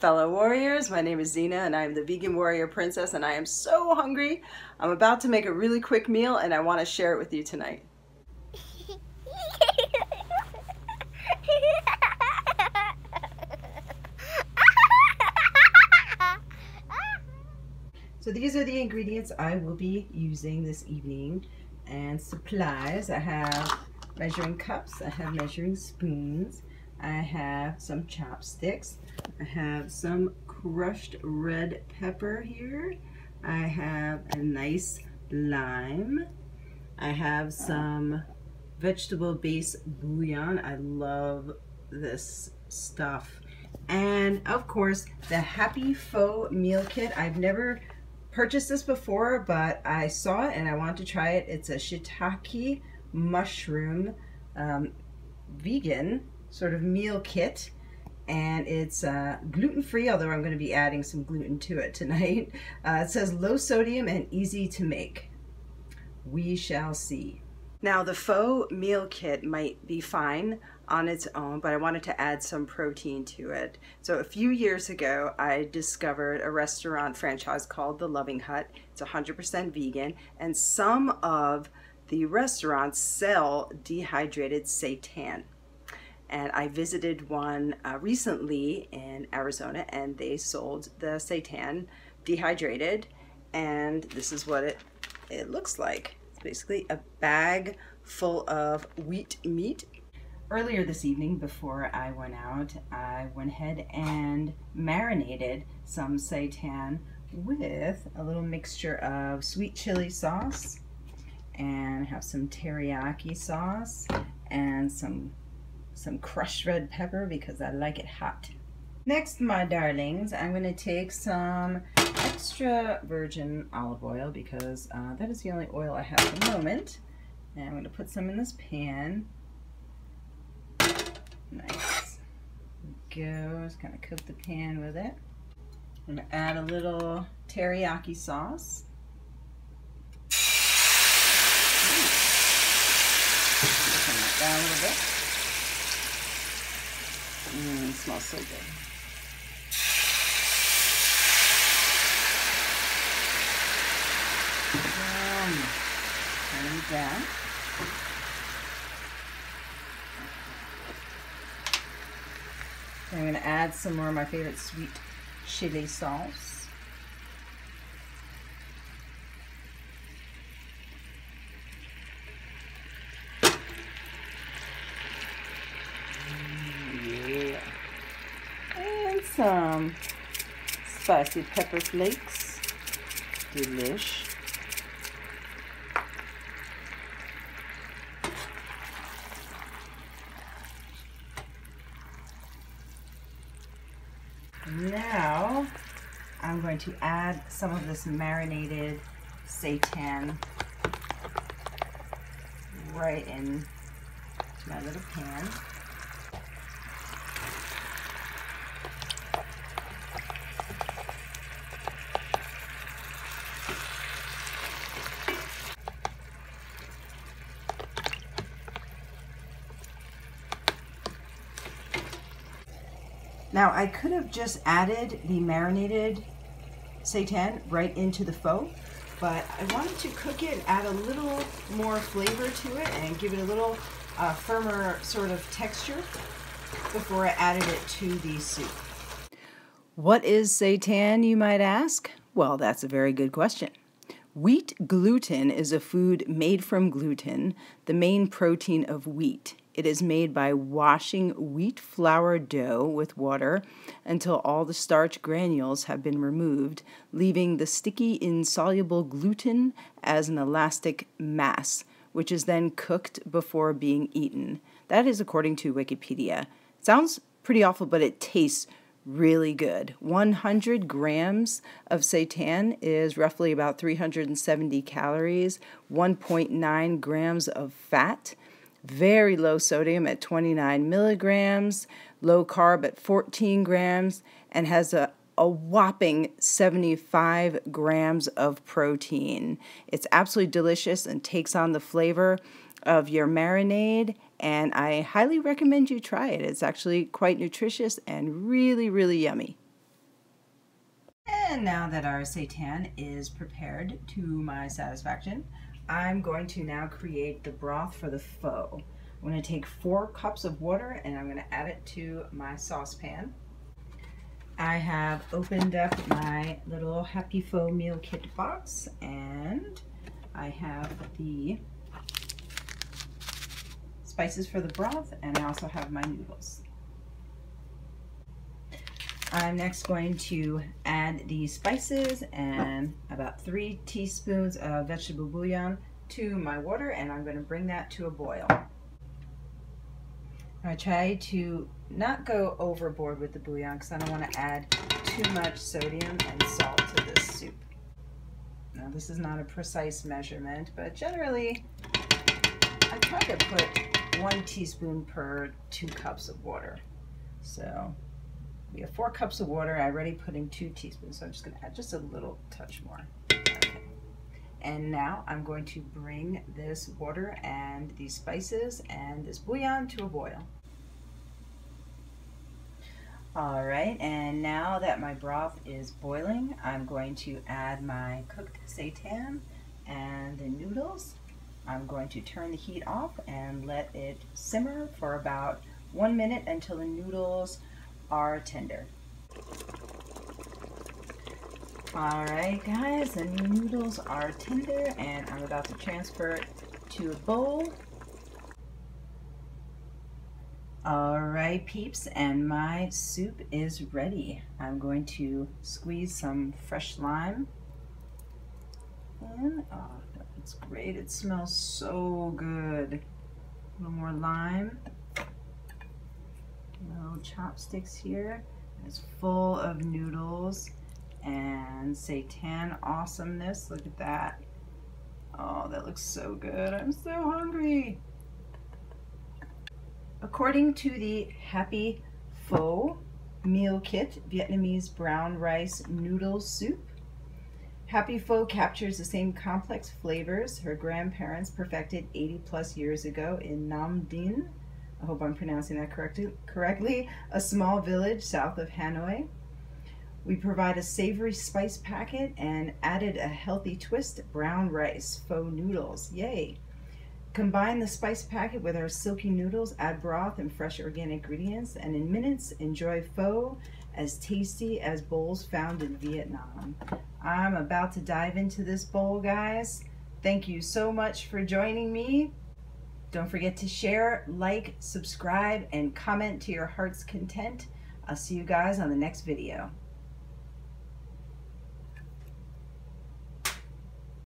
fellow warriors. My name is Zena and I am the Vegan Warrior Princess, and I am so hungry. I'm about to make a really quick meal and I want to share it with you tonight. So these are the ingredients I will be using this evening, and supplies. I have measuring cups, I have measuring spoons, I have some chopsticks, I have some crushed red pepper here, I have a nice lime, I have some vegetable-based bouillon. I love this stuff. And of course, the Happy Pho Meal Kit. I've never purchased this before, but I saw it and I want to try it. It's a shiitake mushroom vegan sort of meal kit, and it's gluten-free, although I'm going to be adding some gluten to it tonight. It says low sodium and easy to make. We shall see. Now the Pho meal kit might be fine on its own, but I wanted to add some protein to it. So a few years ago, I discovered a restaurant franchise called The Loving Hut. It's 100% vegan, and some of the restaurants sell dehydrated seitan. And I visited one recently in Arizona, and they sold the seitan dehydrated, and this is what it looks like. Basically a bag full of wheat meat. Earlier this evening, before I went out, I went ahead and marinated some seitan with a little mixture of sweet chili sauce, and have some teriyaki sauce and some crushed red pepper because I like it hot. Next, my darlings, I'm going to take some extra virgin olive oil because that is the only oil I have at the moment. And I'm going to put some in this pan. Nice. Go. Just kind of coat the pan with it. I'm going to add a little teriyaki sauce. Turn that down a little bit. It smells so good. Turn it down. I'm going to add some more of my favorite sweet chili sauce. Yeah. And some spicy pepper flakes. Delish. Now I'm going to add some of this marinated seitan right in my little pan. Now I could have just added the marinated seitan right into the pho, but I wanted to cook it and add a little more flavor to it and give it a little firmer sort of texture before I added it to the soup. What is seitan, you might ask? Well, that's a very good question. Wheat gluten is a food made from gluten, the main protein of wheat. It is made by washing wheat flour dough with water until all the starch granules have been removed, leaving the sticky, insoluble gluten as an elastic mass, which is then cooked before being eaten. That is according to Wikipedia. It sounds pretty awful, but it tastes really good. 100 grams of seitan is roughly about 370 calories, 1.9 grams of fat, very low sodium at 29 milligrams, low carb at 14 grams, and has a whopping 75 grams of protein. It's absolutely delicious and takes on the flavor of your marinade, and I highly recommend you try it. It's actually quite nutritious and really, really yummy. And now that our seitan is prepared to my satisfaction, I'm going to now create the broth for the pho. I'm going to take 4 cups of water and I'm going to add it to my saucepan. I have opened up my little Happy Pho Meal kit box and I have the spices for the broth and I also have my noodles. I'm next going to add the spices and about 3 teaspoons of vegetable bouillon to my water, and I'm going to bring that to a boil. I try to not go overboard with the bouillon because I don't want to add too much sodium and salt to this soup. Now this is not a precise measurement, but generally I try to put 1 teaspoon per 2 cups of water. So we have 4 cups of water. I already put in 2 teaspoons, so I'm just going to add just a little touch more. Okay. And now I'm going to bring this water and these spices and this bouillon to a boil. All right, and now that my broth is boiling, I'm going to add my cooked seitan and the noodles. I'm going to turn the heat off and let it simmer for about 1 minute until the noodles are tender. All right, guys, the noodles are tender and I'm about to transfer it to a bowl. All right, peeps, and my soup is ready. I'm going to squeeze some fresh lime in. Oh, that's great. It smells so good. A little more lime. Little chopsticks here. It's full of noodles and seitan awesomeness. Look at that. Oh, that looks so good. I'm so hungry. According to the Happy Pho Meal Kit Vietnamese Brown Rice Noodle Soup, Happy Pho captures the same complex flavors her grandparents perfected 80+ years ago in Nam Dinh. I hope I'm pronouncing that correctly, a small village south of Hanoi. We provide a savory spice packet and added a healthy twist, brown rice, pho noodles. Yay! Combine the spice packet with our silky noodles, add broth and fresh organic ingredients, and in minutes enjoy pho as tasty as bowls found in Vietnam. I'm about to dive into this bowl, guys. Thank you so much for joining me. Don't forget to share, like, subscribe, and comment to your heart's content. I'll see you guys on the next video.